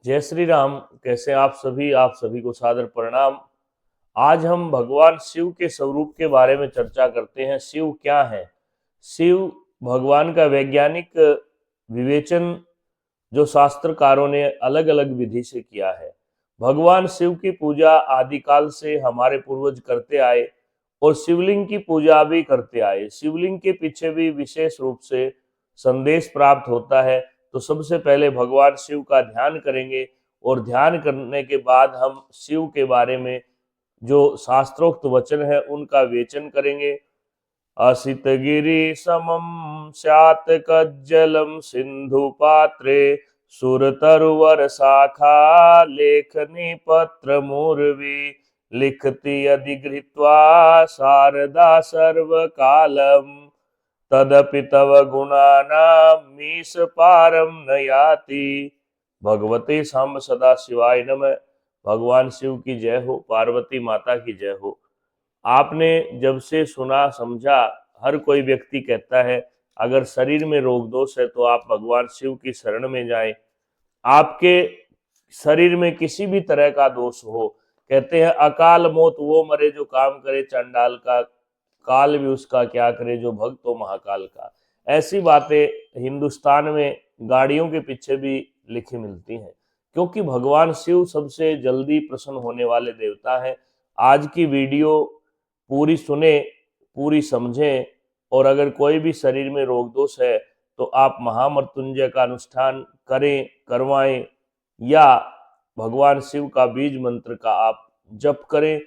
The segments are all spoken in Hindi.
जय श्री राम। कैसे आप सभी को सादर प्रणाम। आज हम भगवान शिव के स्वरूप के बारे में चर्चा करते हैं। शिव क्या है? शिव भगवान का वैज्ञानिक विवेचन जो शास्त्रकारों ने अलग अलग विधि से किया है। भगवान शिव की पूजा आदिकाल से हमारे पूर्वज करते आए और शिवलिंग की पूजा भी करते आए। शिवलिंग के पीछे भी विशेष रूप से संदेश प्राप्त होता है। तो सबसे पहले भगवान शिव का ध्यान करेंगे और ध्यान करने के बाद हम शिव के बारे में जो शास्त्रोक्त वचन है उनका विवेचन करेंगे। असित गिरि समम स्यात् कज्जलम सिंधु पात्रे सुरतरुवर शाखा लेखनी पत्र मूर्वी लिखति अधिगृहीत्वा शारदा सर्वकालम तदपि तव गुणानां मीश पारम न याति। भगवते सांब सदा शिवाय नमः। भगवान शिव की जय हो, पार्वती माता की जय हो। आपने जब से सुना समझा, हर कोई व्यक्ति कहता है अगर शरीर में रोग दोष है तो आप भगवान शिव की शरण में जाएं। आपके शरीर में किसी भी तरह का दोष हो, कहते हैं अकाल मौत वो मरे जो काम करे चंडाल का, काल भी उसका क्या करे जो भक्त हो महाकाल का। ऐसी बातें हिंदुस्तान में गाड़ियों के पीछे भी लिखी मिलती हैं, क्योंकि भगवान शिव सबसे जल्दी प्रसन्न होने वाले देवता हैं। आज की वीडियो पूरी सुने, पूरी समझें, और अगर कोई भी शरीर में रोग दोष है तो आप महामृत्युंजय का अनुष्ठान करें, करवाएं, या भगवान शिव का बीज मंत्र का आप जप करें।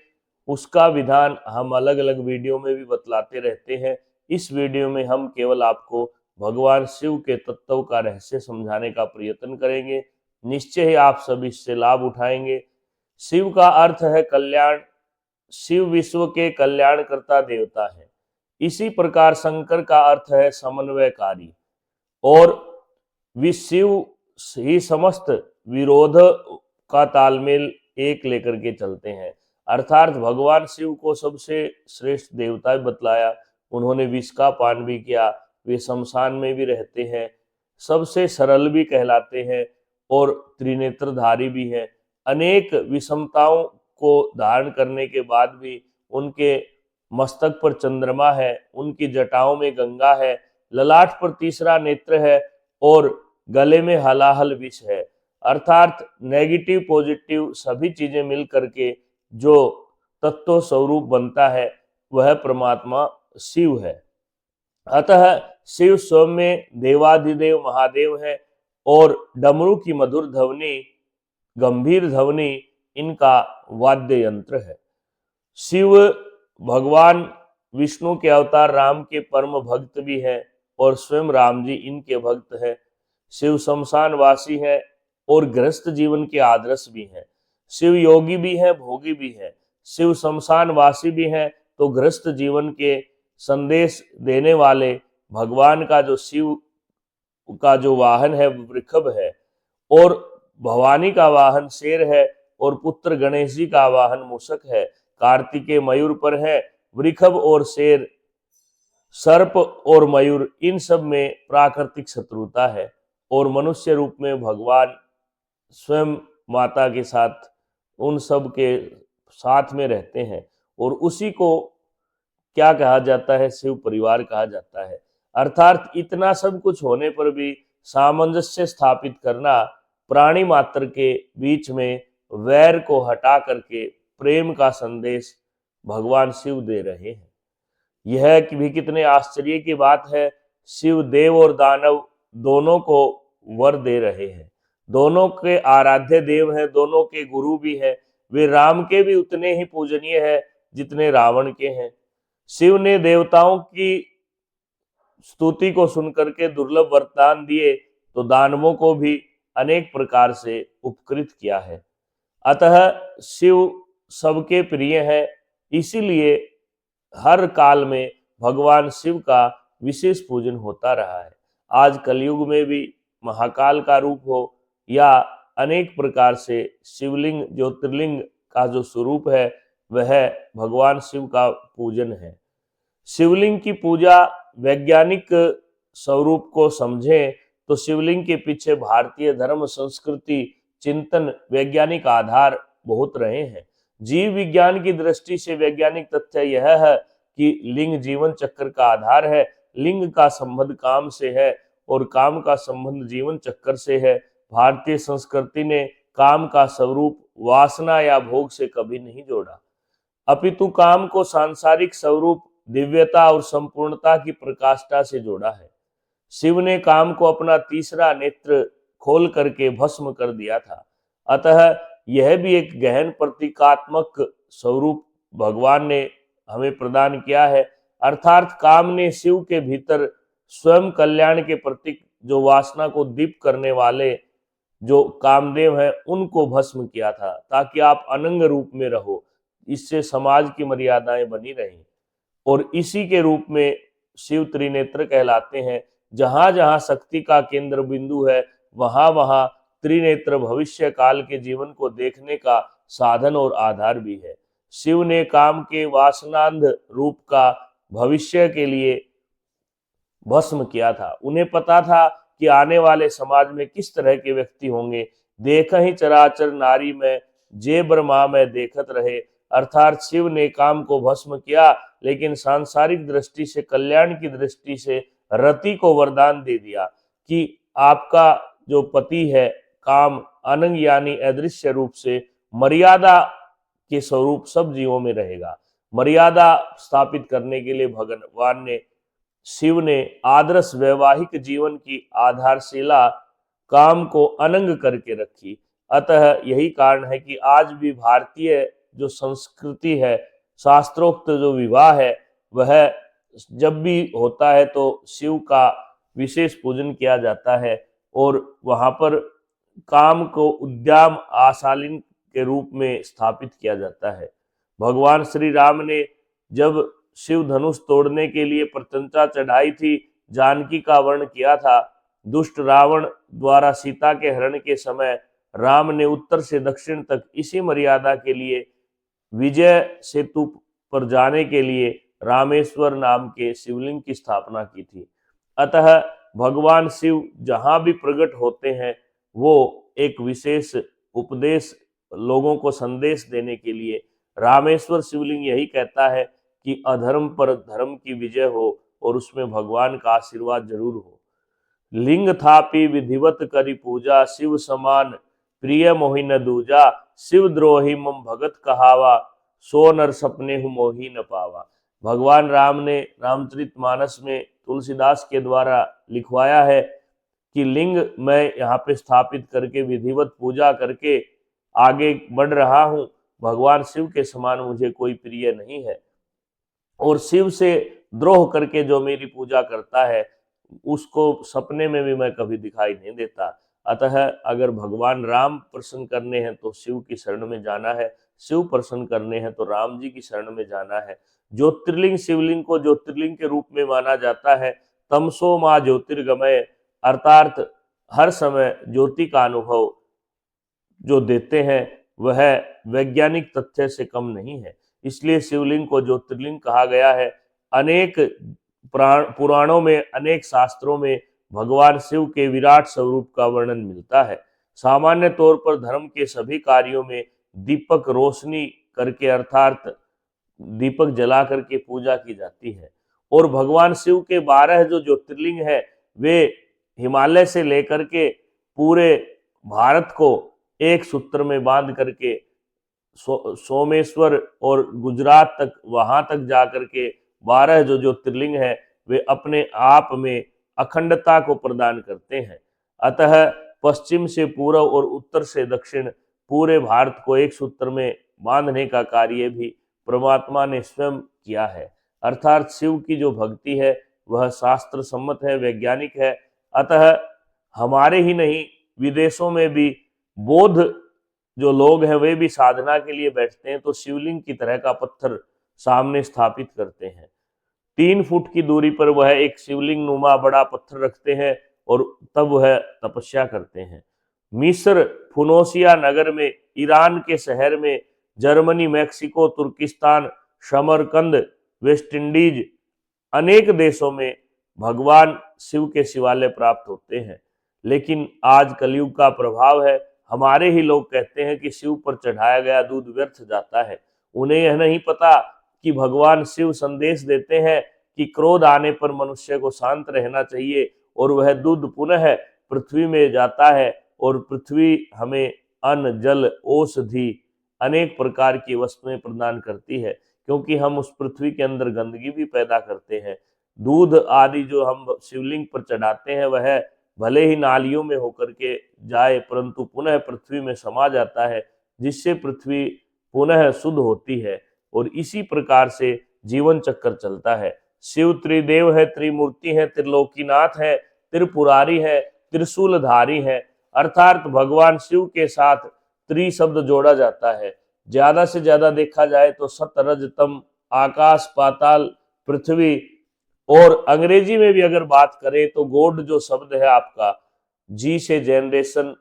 उसका विधान हम अलग अलग वीडियो में भी बतलाते रहते हैं। इस वीडियो में हम केवल आपको भगवान शिव के तत्व का रहस्य समझाने का प्रयत्न करेंगे। निश्चय ही आप सभी इससे लाभ उठाएंगे। शिव का अर्थ है कल्याण। शिव विश्व के कल्याणकर्ता देवता है। इसी प्रकार शंकर का अर्थ है समन्वयकारी, और शिव ही समस्त विरोध का तालमेल एक लेकर के चलते हैं। अर्थात भगवान शिव को सबसे श्रेष्ठ देवता बतलाया। उन्होंने विष का पान भी किया, वे शमशान में भी रहते हैं, सबसे सरल भी कहलाते हैं और त्रिनेत्रधारी भी हैं। अनेक विषमताओं को धारण करने के बाद भी उनके मस्तक पर चंद्रमा है, उनकी जटाओं में गंगा है, ललाट पर तीसरा नेत्र है और गले में हलाहल विष है। अर्थात नेगेटिव पॉजिटिव सभी चीजें मिल करके जो तत्व स्वरूप बनता है वह परमात्मा शिव है। अतः शिव स्वयं में देवाधिदेव महादेव है और डमरू की मधुर ध्वनि, गंभीर ध्वनि इनका वाद्य यंत्र है। शिव भगवान विष्णु के अवतार राम के परम भक्त भी हैं और स्वयं राम जी इनके भक्त हैं। शिव शमशान वासी है और गृहस्थ जीवन के आदर्श भी हैं। शिव योगी भी है, भोगी भी है। शिव शमशान वासी भी हैं तो गृहस्थ जीवन के संदेश देने वाले भगवान का जो शिव का जो वाहन है वृषभ है, और भवानी का वाहन शेर है, और पुत्र गणेश जी का वाहन मूषक है। कार्तिकेय मयूर पर है, वृषभ और शेर, सर्प और मयूर, इन सब में प्राकृतिक शत्रुता है, और मनुष्य रूप में भगवान स्वयं माता के साथ उन सब के साथ में रहते हैं, और उसी को क्या कहा जाता है? शिव परिवार कहा जाता है। अर्थात इतना सब कुछ होने पर भी सामंजस्य स्थापित करना, प्राणी मात्र के बीच में वैर को हटा करके प्रेम का संदेश भगवान शिव दे रहे हैं। यह भी कितने आश्चर्य की बात है। शिव देव और दानव दोनों को वर दे रहे हैं, दोनों के आराध्य देव हैं, दोनों के गुरु भी हैं। वे राम के भी उतने ही पूजनीय हैं जितने रावण के हैं। शिव ने देवताओं की स्तुति को सुनकर के दुर्लभ वरदान दिए तो दानवों को भी अनेक प्रकार से उपकृत किया है। अतः शिव सबके प्रिय है, इसीलिए हर काल में भगवान शिव का विशेष पूजन होता रहा है। आज कलयुग में भी महाकाल का रूप हो या अनेक प्रकार से शिवलिंग ज्योतिर्लिंग का जो स्वरूप है वह भगवान शिव का पूजन है। शिवलिंग की पूजा वैज्ञानिक स्वरूप को समझें तो शिवलिंग के पीछे भारतीय धर्म संस्कृति चिंतन, वैज्ञानिक आधार बहुत रहे हैं। जीव विज्ञान की दृष्टि से वैज्ञानिक तथ्य यह है कि लिंग जीवन चक्र का आधार है। लिंग का संबंध काम से है और काम का संबंध जीवन चक्र से है। भारतीय संस्कृति ने काम का स्वरूप वासना या भोग से कभी नहीं जोड़ा, अपितु काम को सांसारिक स्वरूप, दिव्यता और संपूर्णता की प्रकाष्ठा से जोड़ा है। शिव ने काम को अपना तीसरा नेत्र खोल करके भस्म कर दिया था। अतः यह भी एक गहन प्रतीकात्मक स्वरूप भगवान ने हमें प्रदान किया है, अर्थात काम ने शिव के भीतर स्वयं कल्याण के प्रतीक जो वासना को दीप करने वाले जो कामदेव हैं उनको भस्म किया था, ताकि आप अनंग रूप में रहो। इससे समाज की मर्यादाएं बनी रहीं और इसी के रूप में शिव त्रिनेत्र कहलाते हैं। जहां जहां शक्ति का केंद्र बिंदु है वहां वहां त्रिनेत्र भविष्य काल के जीवन को देखने का साधन और आधार भी है। शिव ने काम के वासनांध रूप का भविष्य के लिए भस्म किया था। उन्हें पता था कि आने वाले समाज में किस तरह के व्यक्ति होंगे। देख ही चराचर नारी में, जे ब्रह्मा में देखत रहे। अर्थात शिव ने काम को भस्म किया, लेकिन सांसारिक दृष्टि से, कल्याण की दृष्टि से रति को वरदान दे दिया कि आपका जो पति है काम अनंग यानी अदृश्य रूप से मर्यादा के स्वरूप सब जीवों में रहेगा। मर्यादा स्थापित करने के लिए भगवान ने, शिव ने आदर्श वैवाहिक जीवन की आधारशिला काम को अनंग करके रखी। अतः यही कारण है कि आज भी भारतीय जो संस्कृति है, शास्त्रोक्त जो विवाह है, वह जब भी होता है तो शिव का विशेष पूजन किया जाता है और वहां पर काम को उद्दाम आशालीन के रूप में स्थापित किया जाता है। भगवान श्री राम ने जब शिव धनुष तोड़ने के लिए प्रत्यंचा चढ़ाई थी, जानकी का वर्ण किया था, दुष्ट रावण द्वारा सीता के हरण के समय राम ने उत्तर से दक्षिण तक इसी मर्यादा के लिए विजय सेतु पर जाने के लिए रामेश्वर नाम के शिवलिंग की स्थापना की थी। अतः भगवान शिव जहां भी प्रकट होते हैं वो एक विशेष उपदेश, लोगों को संदेश देने के लिए। रामेश्वर शिवलिंग यही कहता है कि अधर्म पर धर्म की विजय हो और उसमें भगवान का आशीर्वाद जरूर हो। लिंग थापी विधिवत करी पूजा, शिव समान प्रिय मोहि न दूजा। शिव द्रोही मम भगत कहावा, सो नर सपने हूँ मोहि न पावा। भगवान राम ने रामचरितमानस में तुलसीदास के द्वारा लिखवाया है कि लिंग मैं यहाँ पे स्थापित करके विधिवत पूजा करके आगे बढ़ रहा हूँ। भगवान शिव के समान मुझे कोई प्रिय नहीं है और शिव से द्रोह करके जो मेरी पूजा करता है उसको सपने में भी मैं कभी दिखाई नहीं देता। अतः अगर भगवान राम प्रसन्न करने हैं तो शिव की शरण में जाना है, शिव प्रसन्न करने हैं तो राम जी की शरण में जाना है। ज्योतिर्लिंग शिवलिंग को ज्योतिर्लिंग के रूप में माना जाता है। तमसो मां ज्योतिर्गमय, अर्थात हर समय ज्योति का अनुभव जो देते हैं वह वैज्ञानिक तथ्य से कम नहीं है, इसलिए शिवलिंग को ज्योतिर्लिंग कहा गया है। अनेक पुराणों में, अनेक शास्त्रों में भगवान शिव के विराट स्वरूप का वर्णन मिलता है। सामान्य तौर पर धर्म के सभी कार्यों में दीपक रोशनी करके, अर्थात दीपक जला करके पूजा की जाती है। और भगवान शिव के 12 जो ज्योतिर्लिंग है वे हिमालय से लेकर के पूरे भारत को एक सूत्र में बांध करके सोमेश्वर और गुजरात तक, वहां तक जाकर के 12 जो ज्योतिर्लिंग है वे अपने आप में अखंडता को प्रदान करते हैं। अतः पश्चिम से पूर्व और उत्तर से दक्षिण पूरे भारत को एक सूत्र में बांधने का कार्य भी परमात्मा ने स्वयं किया है। अर्थात शिव की जो भक्ति है वह शास्त्र सम्मत है, वैज्ञानिक है। अतः हमारे ही नहीं, विदेशों में भी बौद्ध जो लोग हैं वे भी साधना के लिए बैठते हैं तो शिवलिंग की तरह का पत्थर सामने स्थापित करते हैं। 3 फुट की दूरी पर वह एक शिवलिंग नुमा बड़ा पत्थर रखते हैं और तब वह तपस्या करते हैं। मिस्र, फुनोसिया नगर में, ईरान के शहर में, जर्मनी, मैक्सिको, तुर्किस्तान, समरकंद, वेस्ट इंडीज, अनेक देशों में भगवान शिव के शिवालय प्राप्त होते हैं। लेकिन आज कलयुग का प्रभाव है, हमारे ही लोग कहते हैं कि शिव पर चढ़ाया गया दूध व्यर्थ जाता है। उन्हें यह नहीं पता कि भगवान शिव संदेश देते हैं कि क्रोध आने पर मनुष्य को शांत रहना चाहिए और वह दूध पुनः पृथ्वी में जाता है और पृथ्वी हमें अन्न, जल, औषधि, अनेक प्रकार की वस्तुएं प्रदान करती है, क्योंकि हम उस पृथ्वी के अंदर गंदगी भी पैदा करते हैं। दूध आदि जो हम शिवलिंग पर चढ़ाते हैं वह भले ही नालियों में होकर के जाए परंतु पुनः पृथ्वी में समा जाता है, जिससे पृथ्वी पुनः शुद्ध होती है। और इसी प्रकार से जीवन चक्र चलता है। शिव त्रिदेव है, त्रिमूर्ति है, त्रिलोकीनाथ है, त्रिपुरारी है, त्रिशूलधारी है। अर्थात भगवान शिव के साथ त्रि शब्द जोड़ा जाता है। ज्यादा से ज्यादा देखा जाए तो सत, रज, तम, आकाश, पाताल, पृथ्वी, और अंग्रेजी में भी अगर बात करें तो गॉड जो शब्द है आपका, जी से जनरेशन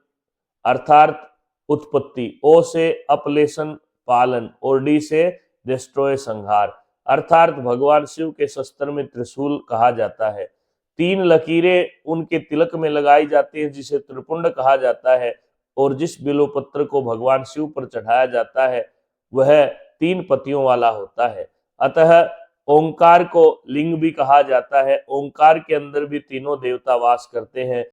अर्थात उत्पत्ति, ओ से अपलेशन पालन, और डी से डिस्ट्रॉय संहार। अर्थात भगवान शिव के शस्त्र में त्रिशूल कहा जाता है। 3 लकीरें उनके तिलक में लगाई जाती हैं जिसे त्रिपुंड कहा जाता है, और जिस बिल्वपत्र को भगवान शिव पर चढ़ाया जाता है वह 3 पत्तियों वाला होता है। अतः ओंकार को लिंग भी कहा जाता है। ओंकार के अंदर भी तीनों देवता वास करते हैं।